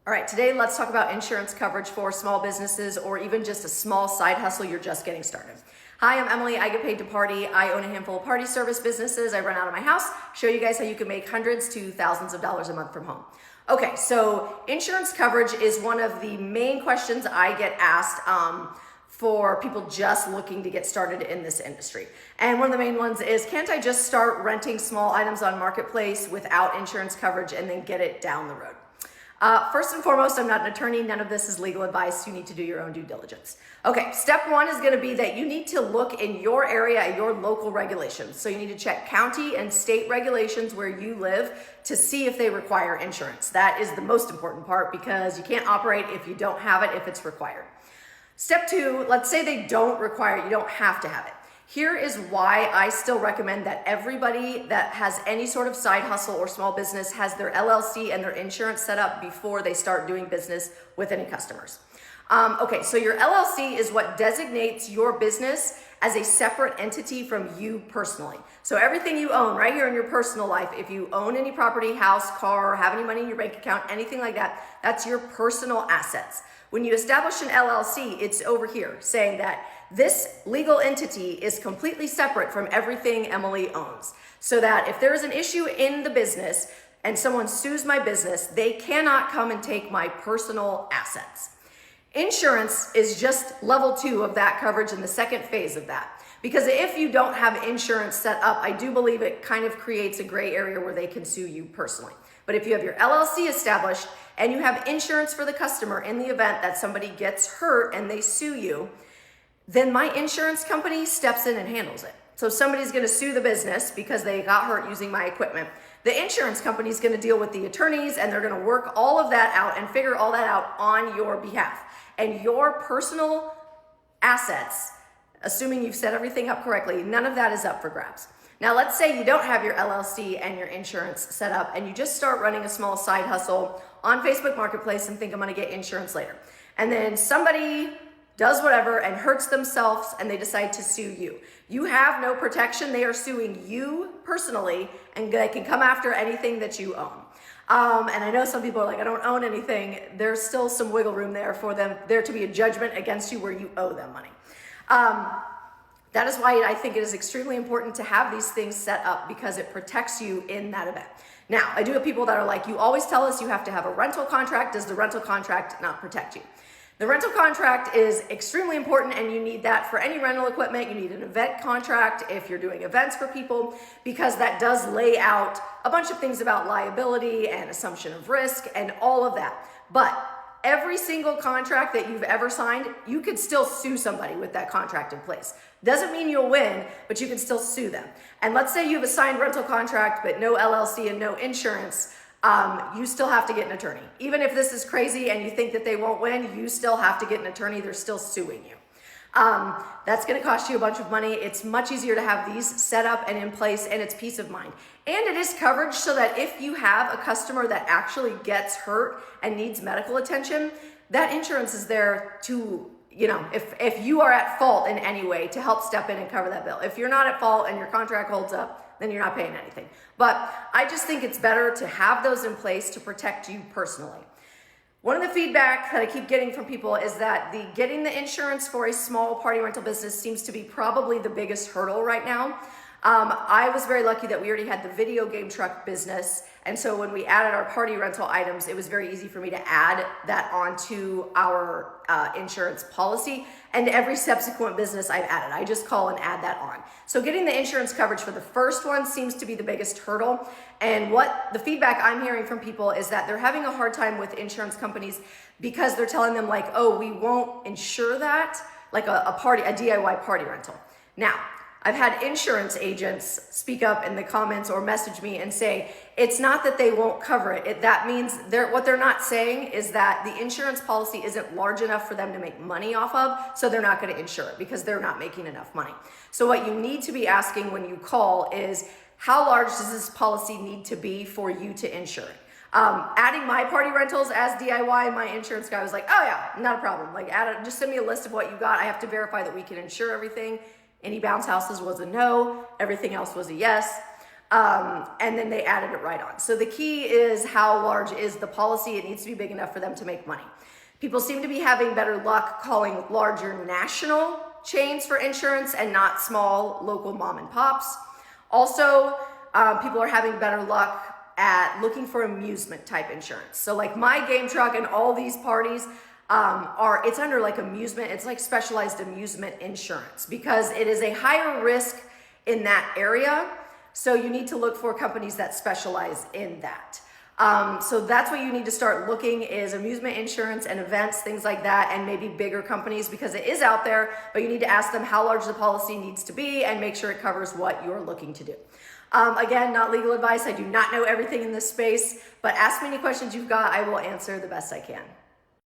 All right, today let's talk about insurance coverage for small businesses or even just a small side hustle you're just getting started. Hi, I'm Emily. I get paid to party. I own a handful of party service businesses. I run out of my house, show you guys how you can make hundreds to thousands of dollars a month from home. Okay, so insurance coverage is one of the main questions I get asked for people just looking to get started in this industry. And one of the main ones is, can't I just start renting small items on Marketplace without insurance coverage and then get it down the road? First and foremost, I'm not an attorney. None of this is legal advice. You need to do your own due diligence. Okay, step one is going to be that you need to look in your area at your local regulations. So you need to check county and state regulations where you live to see if they require insurance. That is the most important part because you can't operate if you don't have it, if it's required. Step two, let's say they don't require it. You don't have to have it. Here is why I still recommend that everybody that has any sort of side hustle or small business has their LLC and their insurance set up before they start doing business with any customers. Okay, so your LLC is what designates your business as a separate entity from you personally. So everything you own right here in your personal life, if you own any property, house, car, have any money in your bank account, anything like that, that's your personal assets. When you establish an LLC, it's over here saying that this legal entity is completely separate from everything Emily owns. So that if there is an issue in the business and someone sues my business, they cannot come and take my personal assets. Insurance is just level 2 of that coverage and the second phase of that. Because if you don't have insurance set up, I do believe it kind of creates a gray area where they can sue you personally. But if you have your LLC established and you have insurance for the customer in the event that somebody gets hurt and they sue you, then my insurance company steps in and handles it. So if somebody's going to sue the business because they got hurt using my equipment, the insurance company is going to deal with the attorneys and they're going to work all of that out and figure all that out on your behalf. And your personal assets, assuming you've set everything up correctly, none of that is up for grabs. Now, let's say you don't have your LLC and your insurance set up and you just start running a small side hustle on Facebook Marketplace and think I'm going to get insurance later. And then somebody does whatever and hurts themselves and they decide to sue you. You have no protection. They are suing you personally and they can come after anything that you own. And I know some people are like, I don't own anything. There's still some wiggle room there for them, there to be a judgment against you where you owe them money. That is why I think it is extremely important to have these things set up because it protects you in that event. Now, I do have people that are like, you always tell us you have to have a rental contract. Does the rental contract not protect you? The rental contract is extremely important and you need that for any rental equipment. You need an event contract if you're doing events for people because that does lay out a bunch of things about liability and assumption of risk and all of that. But every single contract that you've ever signed, you could still sue somebody with that contract in place. Doesn't mean you'll win, but you can still sue them. And let's say you have a signed rental contract but no LLC and no insurance. You still have to get an attorney. Even if this is crazy and you think that they won't win, you still have to get an attorney. They're still suing you. That's going to cost you a bunch of money. It's much easier to have these set up and in place, and it's peace of mind. And it is coverage so that if you have a customer that actually gets hurt and needs medical attention, that insurance is there to, if you are at fault in any way, to help step in and cover that bill. If you're not at fault and your contract holds up, then you're not paying anything. But I just think it's better to have those in place to protect you personally. One of the feedback that I keep getting from people is that getting the insurance for a small party rental business seems to be probably the biggest hurdle right now. I was very lucky that we already had the video game truck business. And so when we added our party rental items, it was very easy for me to add that onto our insurance policy. And every subsequent business I've added, I just call and add that on. So getting the insurance coverage for the first one seems to be the biggest hurdle. And what the feedback I'm hearing from people is that they're having a hard time with insurance companies because they're telling them like, oh, we won't insure that, like a DIY party rental. Now, I've had insurance agents speak up in the comments or message me and say, it's not that they won't cover it. That means what they're not saying is that the insurance policy isn't large enough for them to make money off of, so they're not going to insure it because they're not making enough money. So what you need to be asking when you call is, how large does this policy need to be for you to insure it? Adding my party rentals as DIY, my insurance guy was like, oh yeah, not a problem. Like, just send me a list of what you got. I have to verify that we can insure everything. Any bounce houses was a no, everything else was a yes. And then they added it right on. So the key is how large is the policy. It needs to be big enough for them to make money. People seem to be having better luck calling larger national chains for insurance and not small local mom and pops. Also, people are having better luck at looking for amusement type insurance. So like my game truck and all these parties it's under like amusement. It's like specialized amusement insurance because it is a higher risk in that area. So you need to look for companies that specialize in that. So that's what you need to start looking is amusement insurance and events, things like that, and maybe bigger companies because it is out there, but you need to ask them how large the policy needs to be and make sure it covers what you're looking to do. Again, not legal advice. I do not know everything in this space, but ask me any questions you've got. I will answer the best I can.